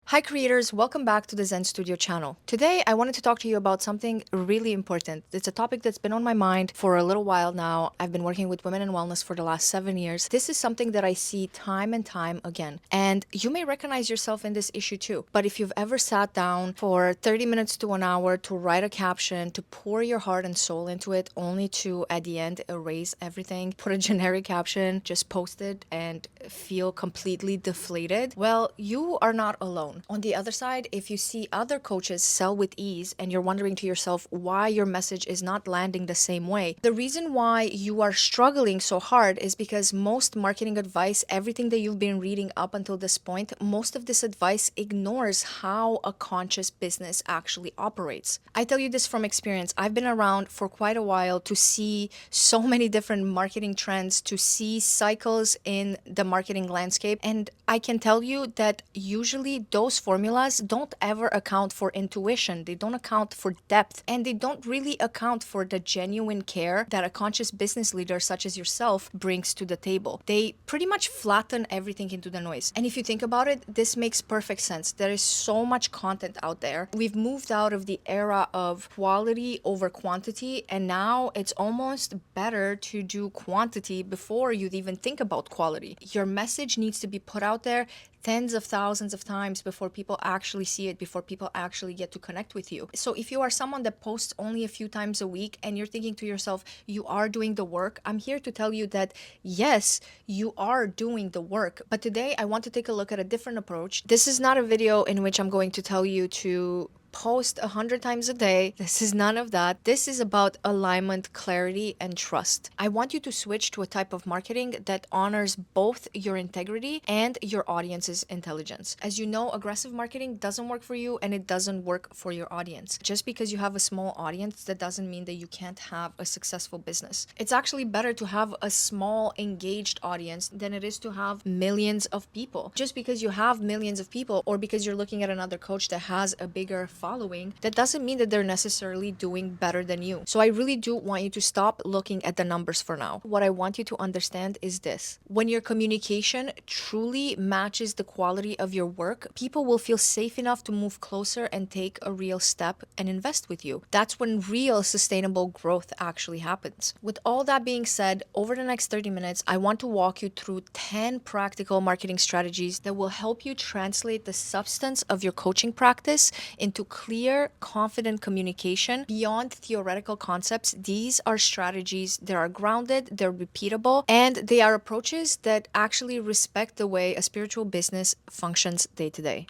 Hi creators, welcome back to the Zen Studio channel. Today I wanted to talk to you about something really important. It's a topic that's been on my mind for a little while now. I've been working with women in wellness for the last 7 years. This is something that I see time and time again. And you may recognize yourself in this issue too. But if you've ever sat down for 30 minutes to an hour to write a caption, to pour your heart and soul into it, only to at the end erase everything, put a generic caption, just post it and feel completely deflated, well, you are not alone. On the other side, if you see other coaches sell with ease and you're wondering to yourself why your message is not landing the same way, the reason why you are struggling so hard is because most marketing advice, everything that you've been reading up until this point, most of this advice ignores how a conscious business actually operates. I tell you this from experience. I've been around for quite a while to see so many different marketing trends, to see cycles in the marketing landscape, and I can tell you that usually those formulas don't ever account for intuition, they don't account for depth, and they don't really account for the genuine care that a conscious business leader such as yourself brings to the table. They pretty much flatten everything into the noise. And if you think about it, this makes perfect sense. There is so much content out there. We've moved out of the era of quality over quantity, and now it's almost better to do quantity before you'd even think about quality. Your message needs to be put out there tens of thousands of times before people actually see it, before people actually get to connect with you. So if you are someone that posts only a few times a week and you're thinking to yourself, you are doing the work, I'm here to tell you that yes, you are doing the work. But today I want to take a look at a different approach. This is not a video in which I'm going to tell you to post 100 times a day. This is none of that. This is about alignment, clarity, and trust. I want you to switch to a type of marketing that honors both your integrity and your audience's intelligence. As you know, aggressive marketing doesn't work for you and it doesn't work for your audience. Just because you have a small audience, that doesn't mean that you can't have a successful business. It's actually better to have a small engaged audience than it is to have millions of people. Just because you have millions of people, or because you're looking at another coach that has a bigger following, that doesn't mean that they're necessarily doing better than you. So I really do want you to stop looking at the numbers for now. What I want you to understand is this: when your communication truly matches the quality of your work, people will feel safe enough to move closer and take a real step and invest with you. That's when real sustainable growth actually happens. With all that being said, over the next 30 minutes, I want to walk you through 10 practical marketing strategies that will help you translate the substance of your coaching practice into clear, confident communication beyond theoretical concepts. These are strategies that are grounded, they're repeatable, and they are approaches that actually respect the way a spiritual business functions day to day.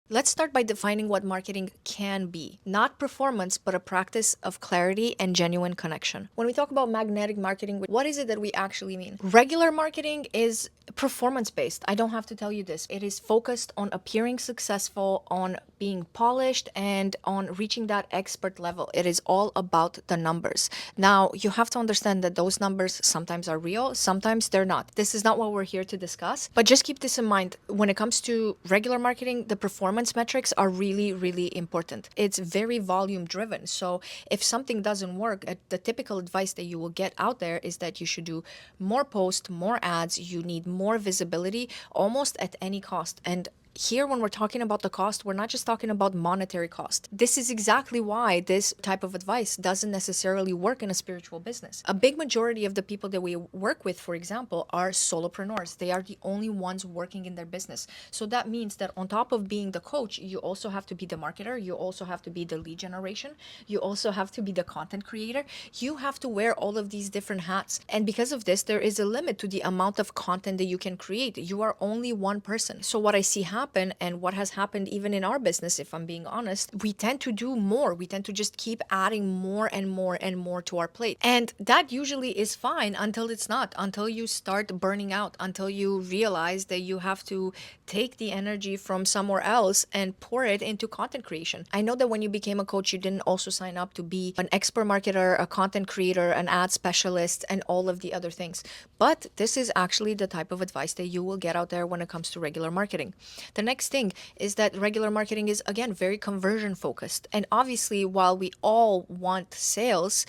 Let's start by defining what marketing can be. Not performance, but a practice of clarity and genuine connection. When we talk about magnetic marketing, what is it that we actually mean? Regular marketing is performance-based. I don't have to tell you this. It is focused on appearing successful, on being polished, and on reaching that expert level. It is all about the numbers. Now, you have to understand that those numbers sometimes are real, sometimes they're not. This is not what we're here to discuss, but just keep this in mind. When it comes to regular marketing, the performance metrics are really, really important. It's very volume driven. So if something doesn't work, the typical advice that you will get out there is that you should do more posts, more ads, you need more visibility almost at any cost. And here, when we're talking about the cost, we're not just talking about monetary cost. This is exactly why this type of advice doesn't necessarily work in a spiritual business. A big majority of the people that we work with, for example, are solopreneurs. They are the only ones working in their business. So that means that on top of being the coach, you also have to be the marketer. You also have to be the lead generation. You also have to be the content creator. You have to wear all of these different hats. And because of this, there is a limit to the amount of content that you can create. You are only one person. So what I see happen, and what has happened even in our business, if I'm being honest, we tend to do more. We tend to just keep adding more and more and more to our plate. And that usually is fine until it's not, until you start burning out, until you realize that you have to take the energy from somewhere else and pour it into content creation. I know that when you became a coach, you didn't also sign up to be an expert marketer, a content creator, an ad specialist, and all of the other things. But this is actually the type of advice that you will get out there when it comes to regular marketing. The next thing is that regular marketing is, again, very conversion focused. And obviously, while we all want sales,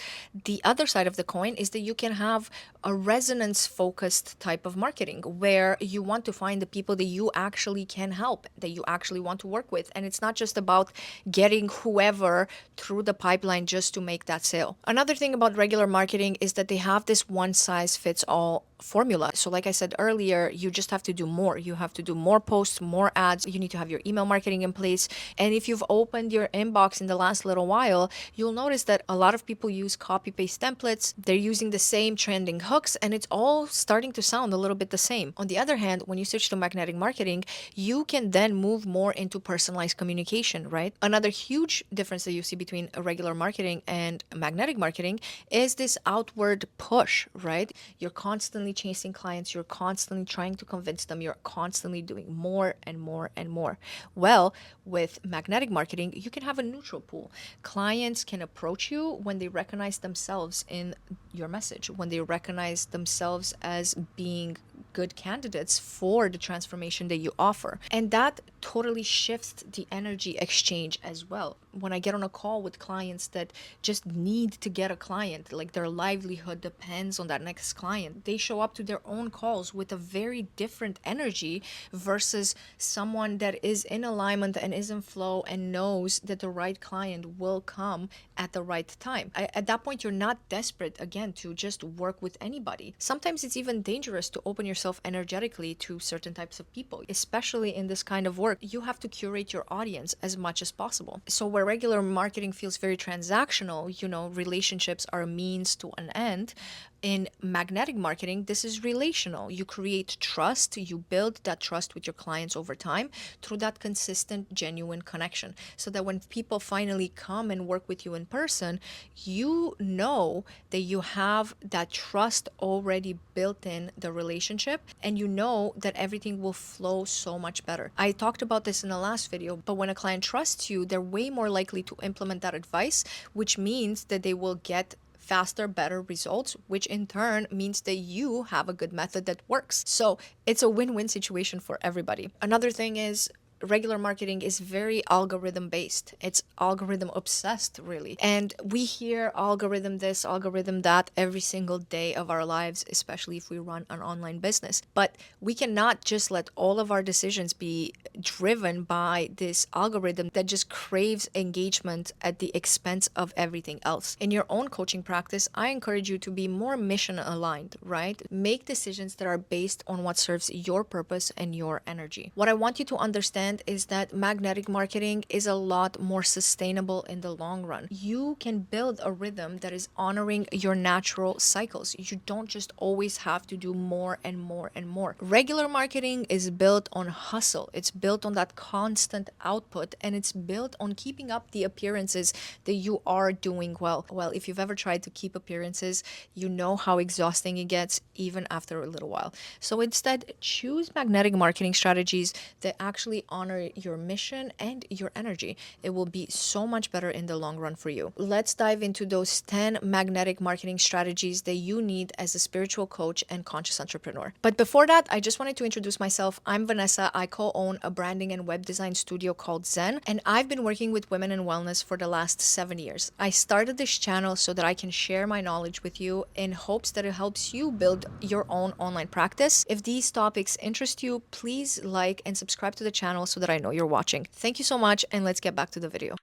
the other side of the coin is that you can have a resonance focused type of marketing where you want to find the people that you actually can help, that you actually want to work with. And it's not just about getting whoever through the pipeline just to make that sale. Another thing about regular marketing is that they have this one size fits all formula. So like I said earlier, you just have to do more. You have to do more posts, more ads. You need to have your email marketing in place. And if you've opened your inbox in the last little while, you'll notice that a lot of people use copy paste templates. They're using the same trending hooks and it's all starting to sound a little bit the same. On the other hand, when you switch to magnetic marketing, you can then move more into personalized communication, right? Another huge difference that you see between a regular marketing and magnetic marketing is this outward push, right? You're constantly chasing clients, you're constantly trying to convince them, you're constantly doing more and more and more. Well, with magnetic marketing, you can have a neutral pool. Clients can approach you when they recognize themselves in your message, when they recognize themselves as being good candidates for the transformation that you offer. And that totally shifts the energy exchange as well. When I get on a call with clients that just need to get a client, like their livelihood depends on that next client, they show up to their own calls with a very different energy versus someone that is in alignment and is in flow and knows that the right client will come at the right time. At that point, you're not desperate, again, to just work with anybody. Sometimes it's even dangerous to open yourself energetically to certain types of people, especially in this kind of work. You have to curate your audience as much as possible. So where regular marketing feels very transactional, relationships are a means to an end. In magnetic marketing, this is relational. You create trust, you build that trust with your clients over time through that consistent, genuine connection. So that when people finally come and work with you in person, you know that you have that trust already built in the relationship, and you know that everything will flow so much better. I talked about this in the last video, but when a client trusts you, they're way more likely to implement that advice, which means that they will get faster, better results, which in turn means that you have a good method that works. So it's a win-win situation for everybody. Another thing is regular marketing is very algorithm based. It's algorithm obsessed, really. And we hear algorithm this, algorithm that every single day of our lives, especially if we run an online business. But we cannot just let all of our decisions be driven by this algorithm that just craves engagement at the expense of everything else. In your own coaching practice, I encourage you to be more mission aligned, right? Make decisions that are based on what serves your purpose and your energy. What I want you to understand is that magnetic marketing is a lot more sustainable in the long run. You can build a rhythm that is honoring your natural cycles. You don't just always have to do more and more and more. Regular marketing is built on hustle. It's built on that constant output, and it's built on keeping up the appearances that you are doing well. Well, if you've ever tried to keep appearances, you know how exhausting it gets even after a little while. So instead, choose magnetic marketing strategies that actually honor your mission and your energy. It will be so much better in the long run for you. Let's dive into those 10 magnetic marketing strategies that you need as a spiritual coach and conscious entrepreneur. But before that, I just wanted to introduce myself. I'm Vanessa. I co-own a branding and web design studio called Zen, and I've been working with women in wellness for the last 7 years. I started this channel so that I can share my knowledge with you in hopes that it helps you build your own online practice. If these topics interest you, please like and subscribe to the channel so that I know you're watching. Thank you so much, and let's get back to the video.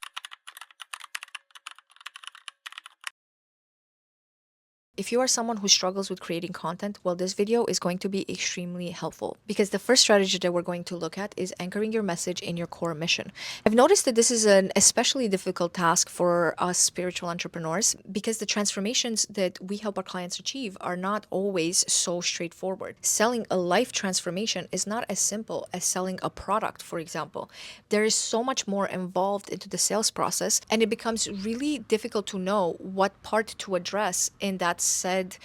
If you are someone who struggles with creating content, well, this video is going to be extremely helpful because the first strategy that we're going to look at is anchoring your message in your core mission. I've noticed that this is an especially difficult task for us spiritual entrepreneurs because the transformations that we help our clients achieve are not always so straightforward. Selling a life transformation is not as simple as selling a product, for example. There is so much more involved into the sales process, and it becomes really difficult to know what part to address in that said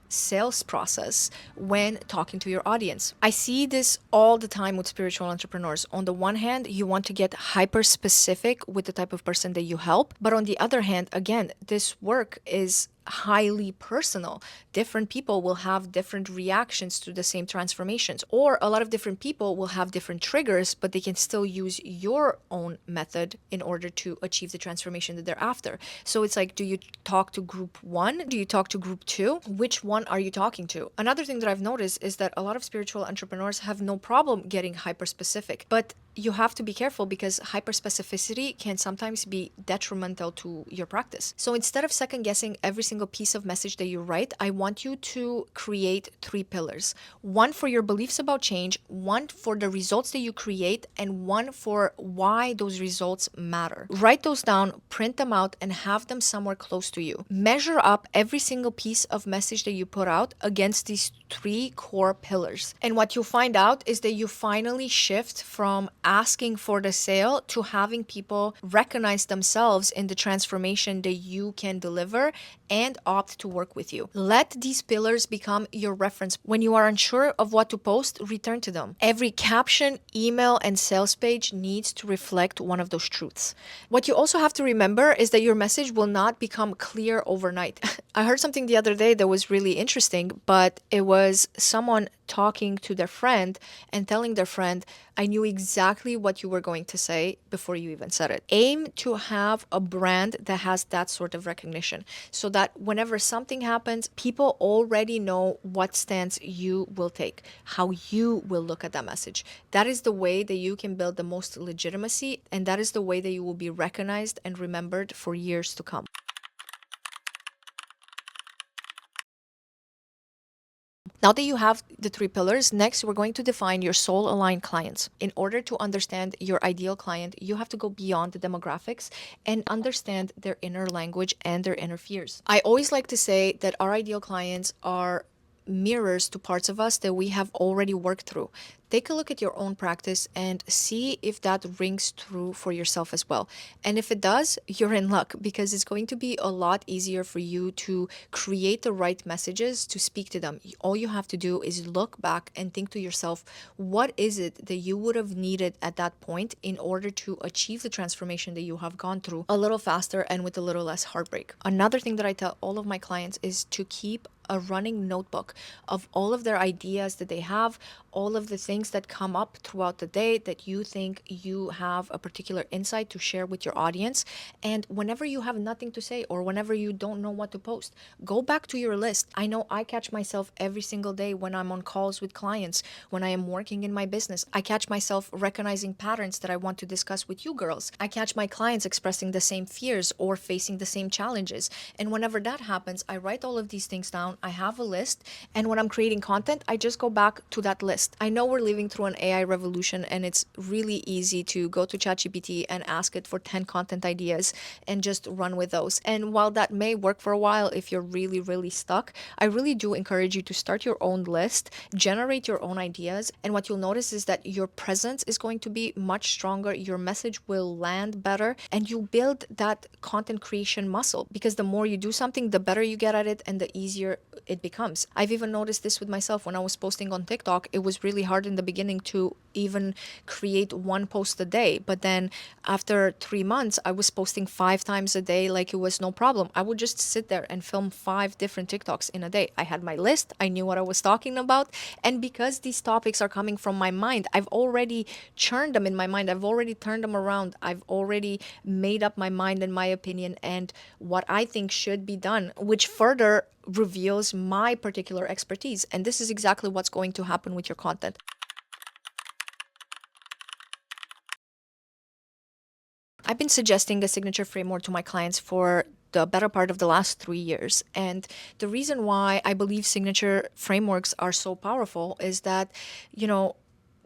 sales process when talking to your audience. I see this all the time with spiritual entrepreneurs. On the one hand, you want to get hyper specific with the type of person that you help, but on the other hand, again, this work is highly personal. Different people will have different reactions to the same transformations, or a lot of different people will have different triggers, but they can still use your own method in order to achieve the transformation that they're after. So it's like, do you talk to group one? Do you talk to group two? Which one are you talking to? Another thing that I've noticed is that a lot of spiritual entrepreneurs have no problem getting hyper specific, but you have to be careful because hyperspecificity can sometimes be detrimental to your practice. So instead of second guessing every single piece of message that you write, I want you to create three pillars: one for your beliefs about change, one for the results that you create, and one for why those results matter. Write those down, print them out, and have them somewhere close to you. Measure up every single piece of message that you put out against these three core pillars. And what you'll find out is that you finally shift from asking for the sale to having people recognize themselves in the transformation that you can deliver and opt to work with you. Let these pillars become your reference. When you are unsure of what to post, return to them. Every caption, email, and sales page needs to reflect one of those truths. What you also have to remember is that your message will not become clear overnight. I heard something the other day that was really interesting, but it was someone talking to their friend and telling their friend, I knew exactly what you were going to say before you even said it. Aim to have a brand that has that sort of recognition so that whenever something happens, people already know what stance you will take, how you will look at that message. That is the way that you can build the most legitimacy, and that is the way that you will be recognized and remembered for years to come. Now that you have the three pillars, next we're going to define your soul aligned clients. In order to understand your ideal client, you have to go beyond the demographics and understand their inner language and their inner fears. I always like to say that our ideal clients are mirrors to parts of us that we have already worked through. Take a look at your own practice and see if that rings true for yourself as well. And if it does, you're in luck because it's going to be a lot easier for you to create the right messages to speak to them. All you have to do is look back and think to yourself, what is it that you would have needed at that point in order to achieve the transformation that you have gone through a little faster and with a little less heartbreak? Another thing that I tell all of my clients is to keep a running notebook of all of their ideas that they have, all of the things that come up throughout the day that you think you have a particular insight to share with your audience. And whenever you have nothing to say or whenever you don't know what to post, go back to your list. I know I catch myself every single day when I'm on calls with clients, when I am working in my business. I catch myself recognizing patterns that I want to discuss with you girls. I catch my clients expressing the same fears or facing the same challenges. And whenever that happens, I write all of these things down. I have a list, and when I'm creating content, I just go back to that list. I know we're living through an AI revolution, and it's really easy to go to ChatGPT and ask it for 10 content ideas and just run with those. And while that may work for a while if you're really, really stuck, I really do encourage you to start your own list, generate your own ideas, and what you'll notice is that your presence is going to be much stronger, your message will land better, and you build that content creation muscle because the more you do something, the better you get at it and the easier it becomes. I've even noticed this with myself when I was posting on TikTok. It was really hard in the beginning to even create one post a day. But then after 3 months, I was posting 5 times a day like it was no problem. I would just sit there and film 5 different TikToks in a day. I had my list, I knew what I was talking about. And because these topics are coming from my mind, I've already churned them in my mind. I've already turned them around. I've already made up my mind and my opinion and what I think should be done, which further reveals my particular expertise. And this is exactly what's going to happen with your content. I've been suggesting a signature framework to my clients for the better part of the last 3 years. And the reason why I believe signature frameworks are so powerful is that, you know,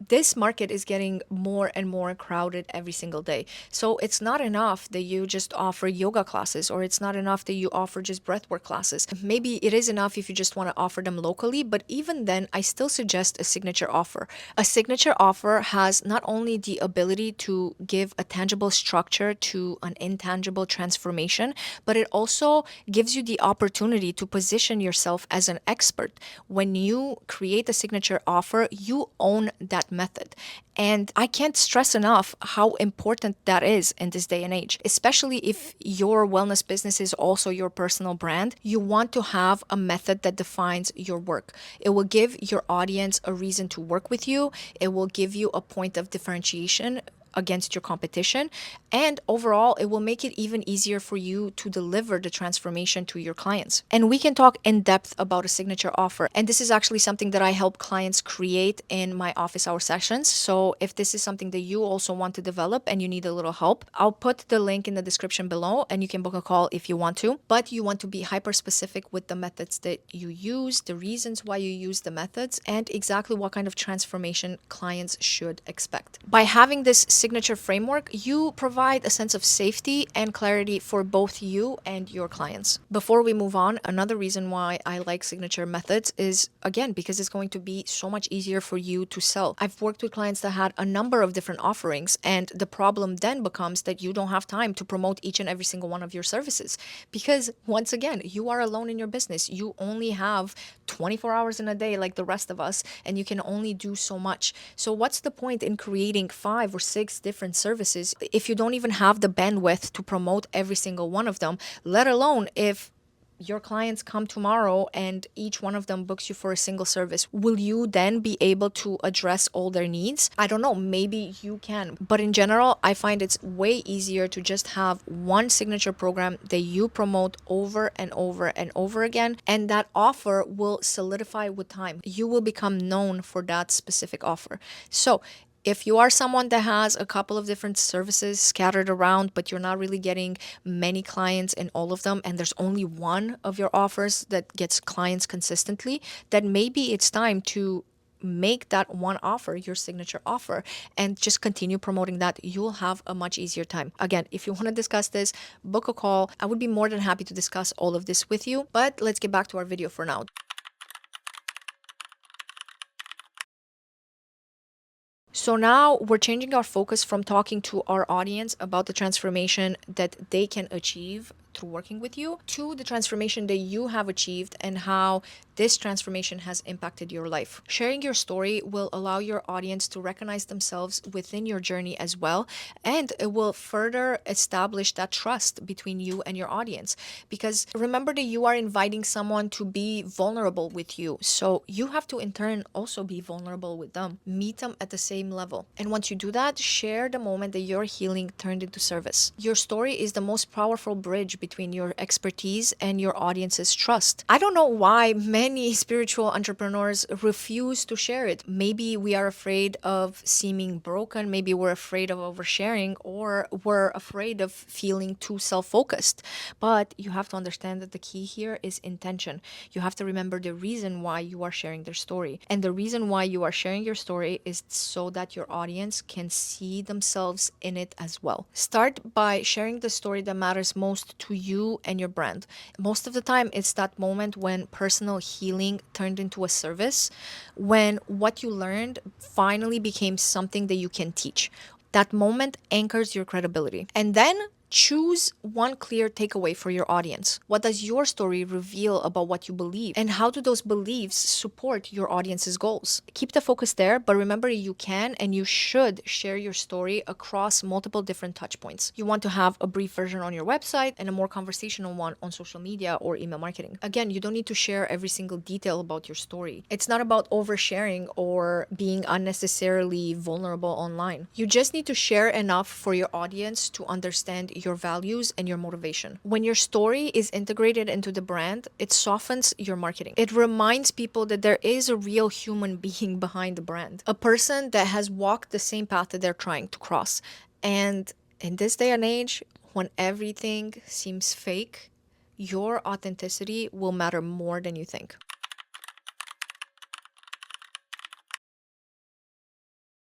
this market is getting more and more crowded every single day. So it's not enough that you just offer yoga classes, or it's not enough that you offer just breathwork classes. Maybe it is enough if you just want to offer them locally, but even then, I still suggest a signature offer. A signature offer has not only the ability to give a tangible structure to an intangible transformation, but it also gives you the opportunity to position yourself as an expert. When you create a signature offer, you own that method. And I can't stress enough how important that is in this day and age, especially if your wellness business is also your personal brand. You want to have a method that defines your work. It will give your audience a reason to work with you, it will give you a point of differentiation against your competition. And overall, it will make it even easier for you to deliver the transformation to your clients. And we can talk in depth about a signature offer. And this is actually something that I help clients create in my office hour sessions. So if this is something that you also want to develop and you need a little help, I'll put the link in the description below and you can book a call if you want to. But you want to be hyper specific with the methods that you use, the reasons why you use the methods, and exactly what kind of transformation clients should expect. By having this signature framework, you provide a sense of safety and clarity for both you and your clients. Before we move on, another reason why I like signature methods is, again, because it's going to be so much easier for you to sell. I've worked with clients that had a number of different offerings, and the problem then becomes that you don't have time to promote each and every single one of your services. Because once again, you are alone in your business. You only have 24 hours in a day like the rest of us, and you can only do so much. So what's the point in creating 5 or 6 different services if you don't even have the bandwidth to promote every single one of them, let alone if your clients come tomorrow and each one of them books you for a single service? Will you then be able to address all their needs? I don't know, maybe you can. But in general, I find it's way easier to just have one signature program that you promote over and over and over again. And that offer will solidify with time. You will become known for that specific offer. So if you are someone that has a couple of different services scattered around, but you're not really getting many clients in all of them, and there's only one of your offers that gets clients consistently, then maybe it's time to make that one offer your signature offer and just continue promoting that. You'll have a much easier time. Again, if you want to discuss this, book a call. I would be more than happy to discuss all of this with you. But let's get back to our video for now. So now we're changing our focus from talking to our audience about the transformation that they can achieve through working with you to the transformation that you have achieved and how this transformation has impacted your life. Sharing your story will allow your audience to recognize themselves within your journey as well, and it will further establish that trust between you and your audience. Because remember that you are inviting someone to be vulnerable with you, so you have to in turn also be vulnerable with them. Meet them at the same level. And once you do that, share the moment that your healing turned into service. Your story is the most powerful bridge between your expertise and your audience's trust. I don't know why many spiritual entrepreneurs refuse to share it. Maybe we are afraid of seeming broken, maybe we're afraid of oversharing, or we're afraid of feeling too self-focused. But you have to understand that the key here is intention. You have to remember the reason why you are sharing their story. And the reason why you are sharing your story is so that your audience can see themselves in it as well. Start by sharing the story that matters most to you and your brand. Most of the time, it's that moment when personal healing turned into a service, when what you learned finally became something that you can teach. That moment anchors your credibility. And then choose one clear takeaway for your audience. What does your story reveal about what you believe? And how do those beliefs support your audience's goals? Keep the focus there, but remember you can and you should share your story across multiple different touch points. You want to have a brief version on your website and a more conversational one on social media or email marketing. Again, you don't need to share every single detail about your story. It's not about oversharing or being unnecessarily vulnerable online. You just need to share enough for your audience to understand your values and your motivation. When your story is integrated into the brand, it softens your marketing. It reminds people that there is a real human being behind the brand, a person that has walked the same path that they're trying to cross. And in this day and age, when everything seems fake, your authenticity will matter more than you think.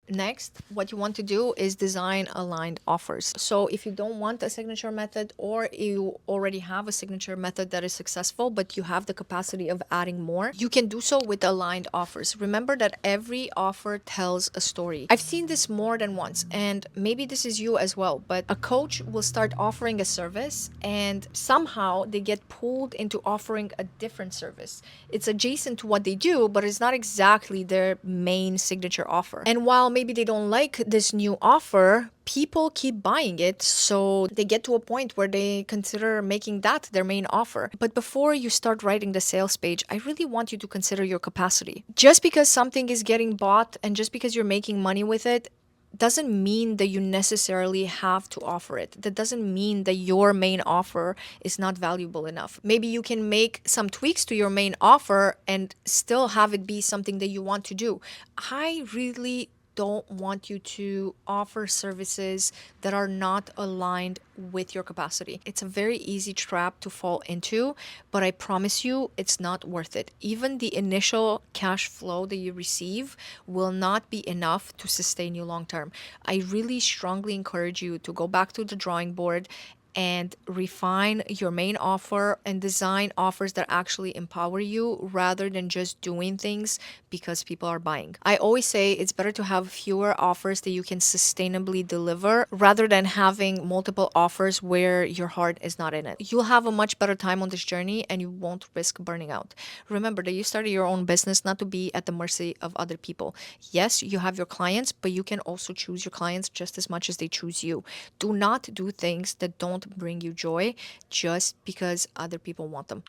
Next, what you want to do is design aligned offers. So if you don't want a signature method, or you already have a signature method that is successful, but you have the capacity of adding more, you can do so with aligned offers. Remember that every offer tells a story. I've seen this more than once, and maybe this is you as well, but a coach will start offering a service and somehow they get pulled into offering a different service. It's adjacent to what they do, but it's not exactly their main signature offer. And while maybe they don't like this new offer, people keep buying it, so they get to a point where they consider making that their main offer. But before you start writing the sales page, I really want you to consider your capacity. Just because something is getting bought and just because you're making money with it doesn't mean that you necessarily have to offer it. That doesn't mean that your main offer is not valuable enough. Maybe you can make some tweaks to your main offer and still have it be something that you want to do. I really don't want you to offer services that are not aligned with your capacity. It's a very easy trap to fall into, but I promise you it's not worth it. Even the initial cash flow that you receive will not be enough to sustain you long term. I really strongly encourage you to go back to the drawing board and refine your main offer and design offers that actually empower you rather than just doing things because people are buying. I always say it's better to have fewer offers that you can sustainably deliver rather than having multiple offers where your heart is not in it. You'll have a much better time on this journey and you won't risk burning out. Remember that you started your own business not to be at the mercy of other people. Yes, you have your clients, but you can also choose your clients just as much as they choose you. Do not do things that don't bring you joy just because other people want them.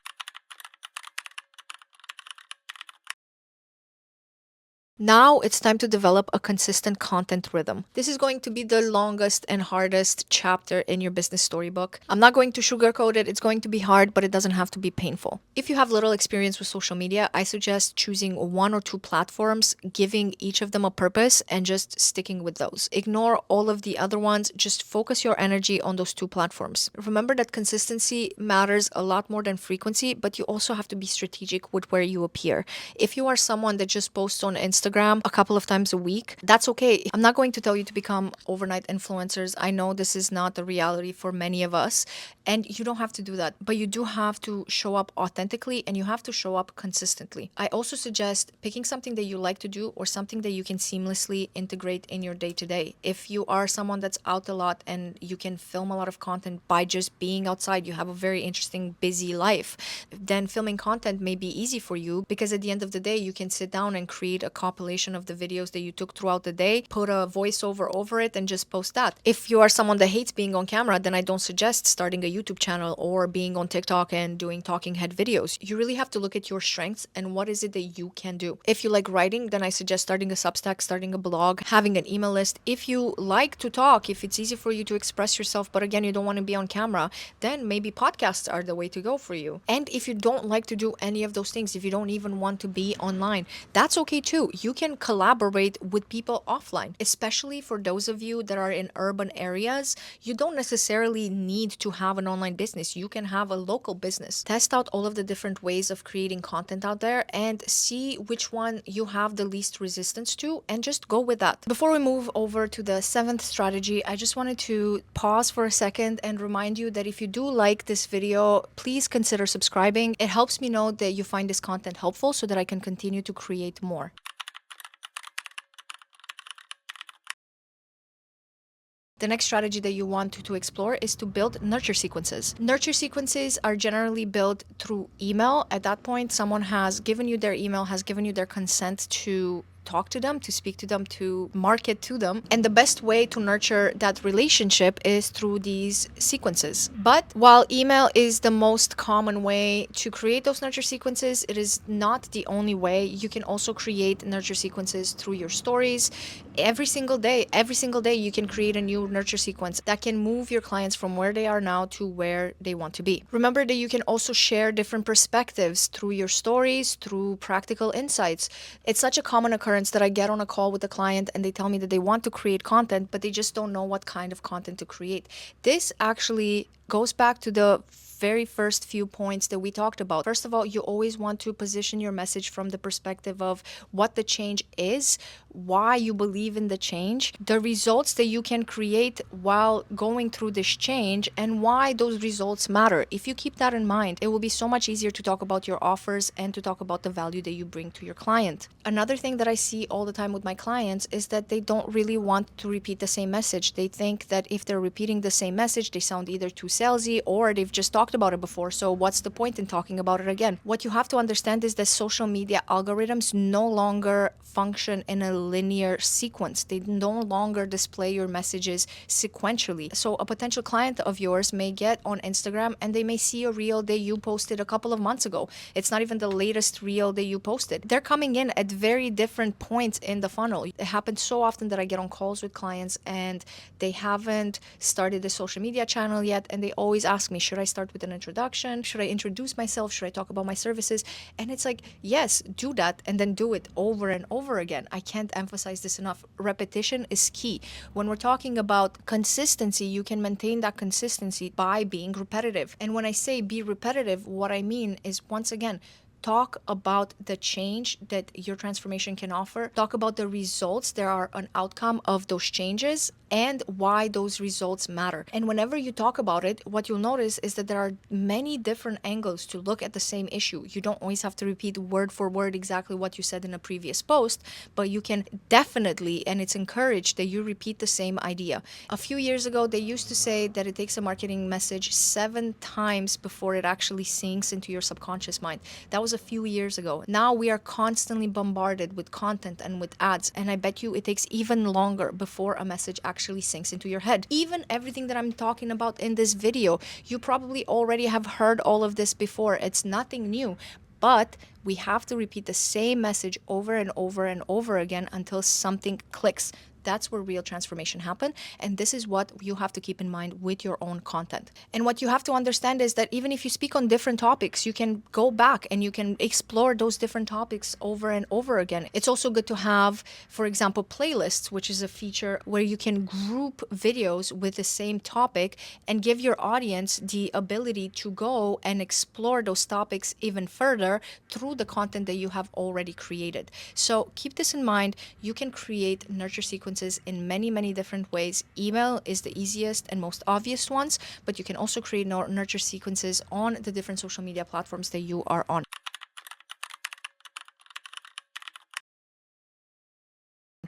Now it's time to develop a consistent content rhythm. This is going to be the longest and hardest chapter in your business storybook. I'm not going to sugarcoat it. It's going to be hard, but it doesn't have to be painful. If you have little experience with social media, I suggest choosing one or two platforms, giving each of them a purpose, and just sticking with those. Ignore all of the other ones. Just focus your energy on those two platforms. Remember that consistency matters a lot more than frequency, but you also have to be strategic with where you appear. If you are someone that just posts on Instagram a couple of times a week, that's okay. I'm not going to tell you to become overnight influencers. I know this is not the reality for many of us, and you don't have to do that, but you do have to show up authentically and you have to show up consistently. I also suggest picking something that you like to do or something that you can seamlessly integrate in your day to day. If you are someone that's out a lot and you can film a lot of content by just being outside, you have a very interesting, busy life, then filming content may be easy for you because at the end of the day, you can sit down and create a compilation of the videos that you took throughout the day, put a voiceover over it, and just post that. If you are someone that hates being on camera, then I don't suggest starting a YouTube channel or being on TikTok and doing talking head videos. You really have to look at your strengths and what is it that you can do. If you like writing, then I suggest starting a Substack, starting a blog, having an email list. If you like to talk, if it's easy for you to express yourself, but again, you don't want to be on camera, then maybe podcasts are the way to go for you. And if you don't like to do any of those things, if you don't even want to be online, that's okay too. You can collaborate with people offline, especially for those of you that are in urban areas. You don't necessarily need to have an online business. You can have a local business. Test out all of the different ways of creating content out there and see which one you have the least resistance to and just go with that. Before we move over to the seventh strategy, I just wanted to pause for a second and remind you that if you do like this video, please consider subscribing. It helps me know that you find this content helpful so that I can continue to create more. The next strategy that you want to explore is to build nurture sequences. Nurture sequences are generally built through email. At that point, someone has given you their email, has given you their consent to talk to them, to speak to them, to market to them. And the best way to nurture that relationship is through these sequences. But while email is the most common way to create those nurture sequences, it is not the only way. You can also create nurture sequences through your stories. Every single day, you can create a new nurture sequence that can move your clients from where they are now to where they want to be. Remember that you can also share different perspectives through your stories, through practical insights. It's such a common occurrence that I get on a call with a client and they tell me that they want to create content, but they just don't know what kind of content to create. This actually goes back to the very first few points that we talked about. First of all, you always want to position your message from the perspective of what the change is, why you believe in the change, the results that you can create while going through this change, and why those results matter. If you keep that in mind, it will be so much easier to talk about your offers and to talk about the value that you bring to your client. Another thing that I see all the time with my clients is that they don't really want to repeat the same message. They think that if they're repeating the same message, they sound either too salesy or they've just talked about it before. So what's the point in talking about it again? What you have to understand is that social media algorithms no longer function in a linear sequence. They no longer display your messages sequentially. So a potential client of yours may get on Instagram and they may see a reel that you posted a couple of months ago. It's not even the latest reel that you posted. They're coming in at very different points in the funnel. It happens so often that I get on calls with clients and they haven't started a social media channel yet, and they always ask me, should I start with an introduction? Should I introduce myself? Should I talk about my services? And it's like, yes, do that, and then do it over and over again. I can't emphasize this enough. Repetition is key. When we're talking about consistency, you can maintain that consistency by being repetitive. And when I say be repetitive, what I mean is, once again, talk about the change that your transformation can offer. Talk about the results that are an outcome of those changes and why those results matter. And whenever you talk about it, what you'll notice is that there are many different angles to look at the same issue. You don't always have to repeat word for word exactly what you said in a previous post, but you can definitely, and it's encouraged that you repeat the same idea. A few years ago, they used to say that it takes a marketing message 7 times before it actually sinks into your subconscious mind. That was a few years ago. Now we are constantly bombarded with content and with ads, and I bet you it takes even longer before a message actually sinks into your head. Even everything that I'm talking about in this video, you probably already have heard all of this before. It's nothing new. But we have to repeat the same message over and over and over again until something clicks. That's where real transformation happens. And this is what you have to keep in mind with your own content. And what you have to understand is that even if you speak on different topics, you can go back and you can explore those different topics over and over again. It's also good to have, for example, playlists, which is a feature where you can group videos with the same topic and give your audience the ability to go and explore those topics even further through the content that you have already created. So keep this in mind. You can create nurture sequences in many, many different ways. Email is the easiest and most obvious ones, but you can also create nurture sequences on the different social media platforms that you are on.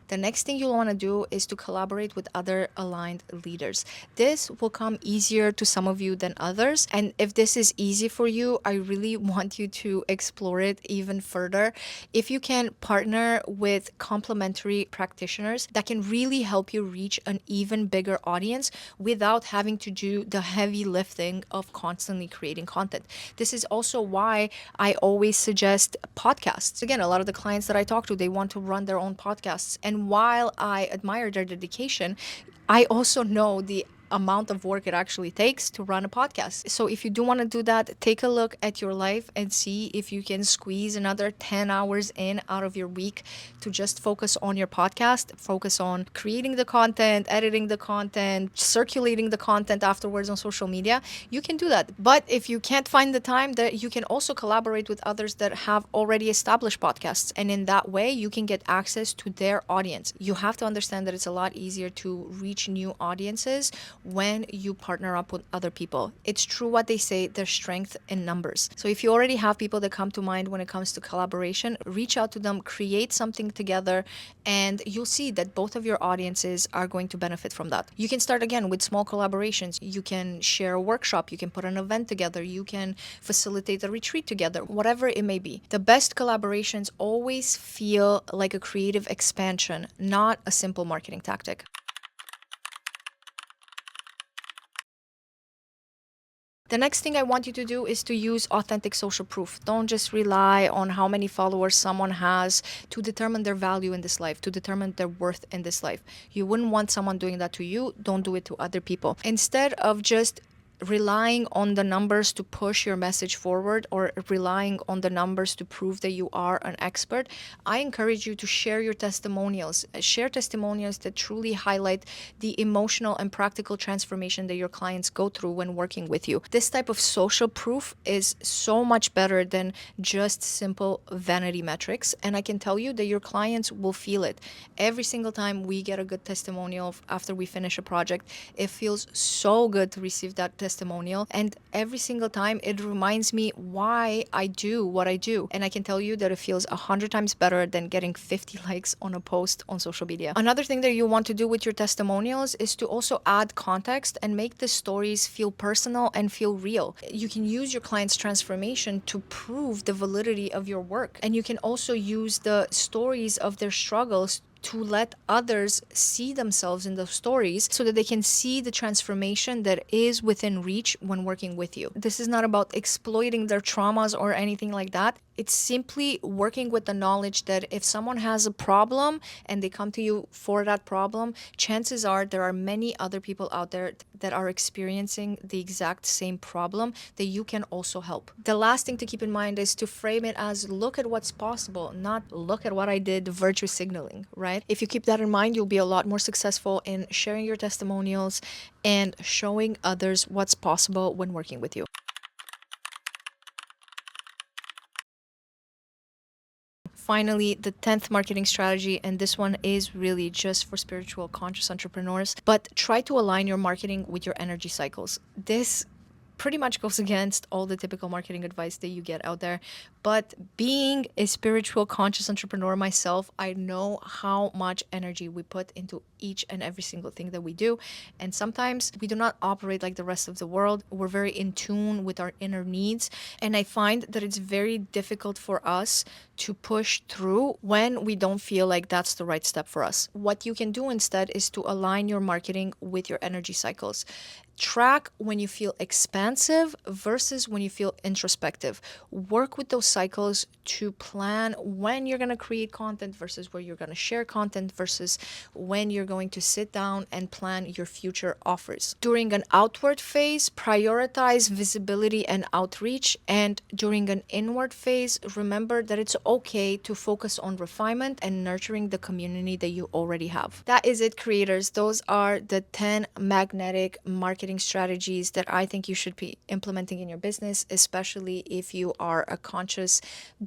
The next thing you'll want to do is to collaborate with other aligned leaders. This will come easier to some of you than others. And if this is easy for you, I really want you to explore it even further. If you can partner with complementary practitioners that can really help you reach an even bigger audience without having to do the heavy lifting of constantly creating content. This is also why I always suggest podcasts. Again, a lot of the clients that I talk to, they want to run their own podcasts. And while I admire their dedication, I also know the amount of work it actually takes to run a podcast. So if you do want to do that, take a look at your life and see if you can squeeze another 10 hours in out of your week to just focus on your podcast, focus on creating the content, editing the content, circulating the content afterwards on social media. You can do that. But if you can't find the time, that you can also collaborate with others that have already established podcasts. And in that way, you can get access to their audience. You have to understand that it's a lot easier to reach new audiences when you partner up with other people. It's true what they say, there's strength in numbers. So if you already have people that come to mind when it comes to collaboration, reach out to them, create something together, and you'll see that both of your audiences are going to benefit from that. You can start again with small collaborations. You can share a workshop, you can put an event together, you can facilitate a retreat together, whatever it may be. The best collaborations always feel like a creative expansion, not a simple marketing tactic. The next thing I want you to do is to use authentic social proof. Don't just rely on how many followers someone has to determine their value in this life, to determine their worth in this life. You wouldn't want someone doing that to you. Don't do it to other people. Instead of just relying on the numbers to push your message forward or relying on the numbers to prove that you are an expert, I encourage you to share your testimonials. Share testimonials that truly highlight the emotional and practical transformation that your clients go through when working with you. This type of social proof is so much better than just simple vanity metrics. And I can tell you that your clients will feel it. Every single time we get a good testimonial after we finish a project, it feels so good to receive that testimonial. And every single time it reminds me why I do what I do. And I can tell you that it feels 100 times better than getting 50 likes on a post on social media. Another thing that you want to do with your testimonials is to also add context and make the stories feel personal and feel real. You can use your client's transformation to prove the validity of your work. And you can also use the stories of their struggles to let others see themselves in those stories so that they can see the transformation that is within reach when working with you. This is not about exploiting their traumas or anything like that. It's simply working with the knowledge that if someone has a problem and they come to you for that problem, chances are there are many other people out there that are experiencing the exact same problem that you can also help. The last thing to keep in mind is to frame it as look at what's possible, not look at what I did, virtue signaling, right? If you keep that in mind, you'll be a lot more successful in sharing your testimonials and showing others what's possible when working with you. Finally, the 10th marketing strategy, and this one is really just for spiritual conscious entrepreneurs, but try to align your marketing with your energy cycles. This pretty much goes against all the typical marketing advice that you get out there. But being a spiritual conscious entrepreneur myself, I know how much energy we put into each and every single thing that we do. And sometimes we do not operate like the rest of the world. We're very in tune with our inner needs. And I find that it's very difficult for us to push through when we don't feel like that's the right step for us. What you can do instead is to align your marketing with your energy cycles. Track when you feel expansive versus when you feel introspective. Work with those cycles to plan when you're going to create content versus where you're going to share content versus when you're going to sit down and plan your future offers. During an outward phase, prioritize visibility and outreach. And during an inward phase, remember that it's okay to focus on refinement and nurturing the community that you already have. That is it, creators. Those are the 10 magnetic marketing strategies that I think you should be implementing in your business, especially if you are a conscious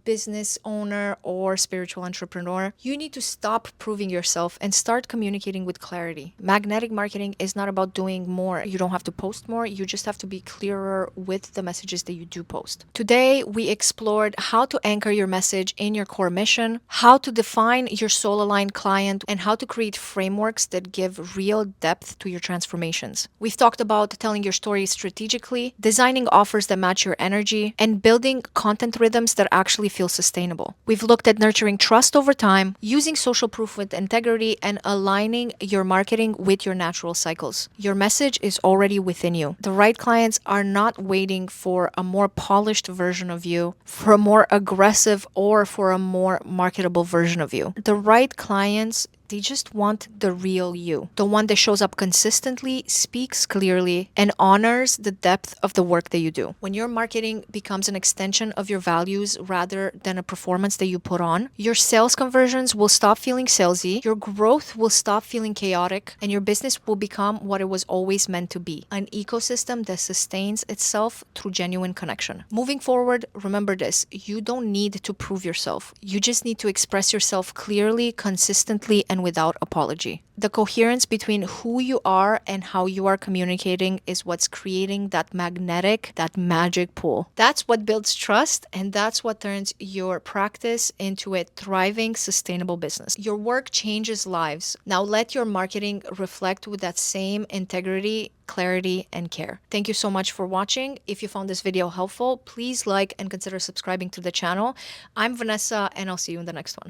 business owner or spiritual entrepreneur. You need to stop proving yourself and start communicating with clarity. Magnetic marketing is not about doing more. You don't have to post more. You just have to be clearer with the messages that you do post. Today, we explored how to anchor your message in your core mission, how to define your soul-aligned client, and how to create frameworks that give real depth to your transformations. We've talked about telling your story strategically, designing offers that match your energy, and building content rhythms that actually feel sustainable. We've looked at nurturing trust over time, using social proof with integrity, and aligning your marketing with your natural cycles. Your message is already within you. The right clients are not waiting for a more polished version of you, for a more aggressive, or for a more marketable version of you. The right clients, they just want the real you, the one that shows up consistently, speaks clearly, and honors the depth of the work that you do. When your marketing becomes an extension of your values rather than a performance that you put on, your sales conversions will stop feeling salesy, your growth will stop feeling chaotic, and your business will become what it was always meant to be, an ecosystem that sustains itself through genuine connection. Moving forward, remember this: you don't need to prove yourself. You just need to express yourself clearly, consistently, and without apology. The coherence between who you are and how you are communicating is what's creating that magnetic, that magic pull. That's what builds trust, and that's what turns your practice into a thriving, sustainable business. Your work changes lives. Now let your marketing reflect with that same integrity, clarity, and care. Thank you so much for watching. If you found this video helpful, please like and consider subscribing to the channel. I'm Vanessa, and I'll see you in the next one.